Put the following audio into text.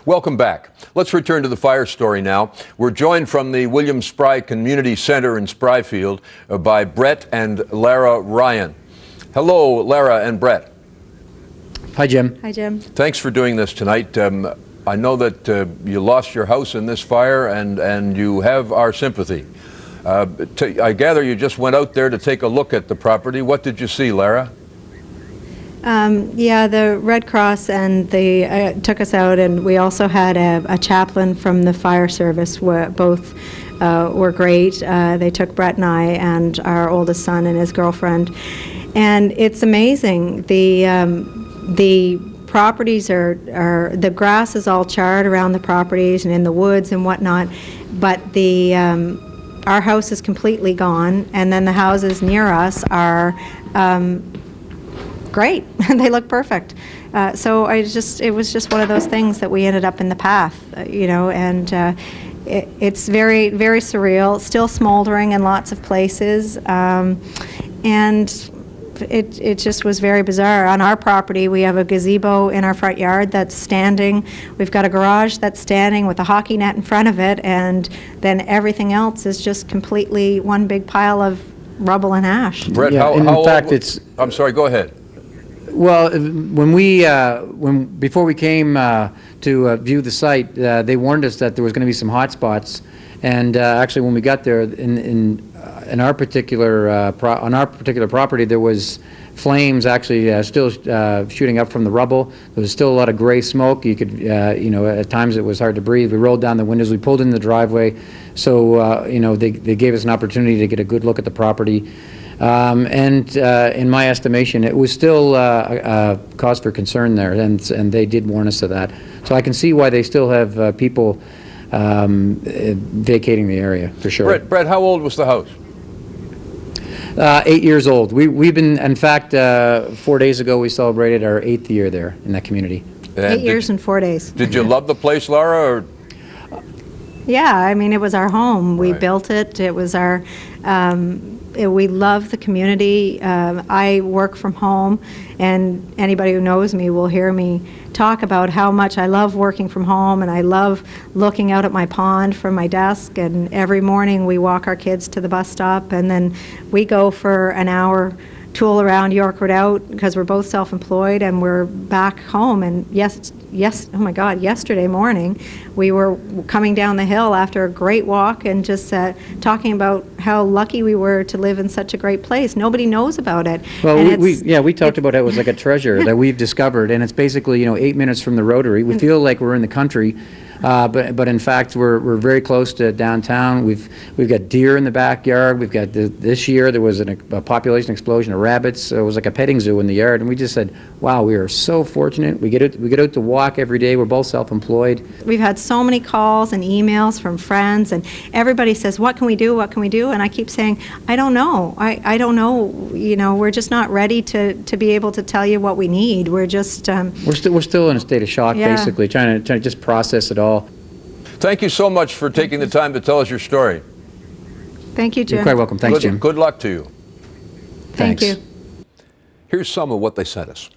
Welcome back. Let's return to the fire story now. We're joined from the William Spry Community Center in Spryfield by Brett and Lara Ryan. Hello, Lara and Brett. Hi, Jim. Hi, Jim. Thanks for doing this tonight. I know that you lost your house in this fire, and you have our sympathy. I gather you just went out there to take a look at the property. What did you see, Lara? Yeah, the Red Cross and they took us out, and we also had a chaplain from the fire service. Both were great. They took Brett and I and our oldest son and his girlfriend, and it's amazing. The properties are the grass is all charred around the properties and in the woods and whatnot, but our house is completely gone, and then the houses near us are great. They look perfect. So it was just one of those things that we ended up in the path, and it's very, very surreal, still smoldering in lots of places, and it just was very bizarre. On our property, we have a gazebo in our front yard that's standing. We've got a garage that's standing with a hockey net in front of it, and then everything else is just completely one big pile of rubble and ash. Brett, Yeah, and in fact, I'm sorry, go ahead. Well, before we came to view the site, they warned us that there was going to be some hot spots, and actually, when we got there, on our particular property, there was flames actually still shooting up from the rubble. There was still a lot of gray smoke. You could, at times it was hard to breathe. We rolled down the windows. We pulled in the driveway, so they gave us an opportunity to get a good look at the property. And in my estimation, it was still a cause for concern there, and they did warn us of that. So I can see why they still have people vacating the area, for sure. Brett, how old was the house? 8 years old. We've been, in fact, 4 days ago we celebrated our 8th year there in that community. 8 years and 4 days. Did you love the place, Lara? Or? Yeah, I mean, it was our home. We Right. built it. It was our, we love the community. I work from home, and anybody who knows me will hear me talk about how much I love working from home, and I love looking out at my pond from my desk, and every morning we walk our kids to the bus stop, and then we go for an hour tool around York Road out because we're both self-employed, and we're back home. And yes, oh my God, yesterday morning we were coming down the hill after a great walk and just talking about how lucky we were to live in such a great place. Nobody knows about it. Well, we talked about it was like a treasure that we've discovered, and it's basically 8 minutes from the Rotary. We feel like we're in the country. But in fact, we're very close to downtown. We've got deer in the backyard. We've got this year there was a population explosion of rabbits. It was like a petting zoo in the yard, and we just said, "Wow, we are so fortunate. We get out to walk every day. We're both self-employed." We've had so many calls and emails from friends, and everybody says, "What can we do? What can we do?" And I keep saying, "I don't know. I don't know. We're just not ready to be able to tell you what we need. We're just We're still in a state of shock, Yeah. basically, trying to just process it all. Thank you so much for taking the time to tell us your story. Thank you, Jim. You're quite welcome. Thanks, Jim. Good luck to you. Thank Thanks. you. Here's some of what they sent us.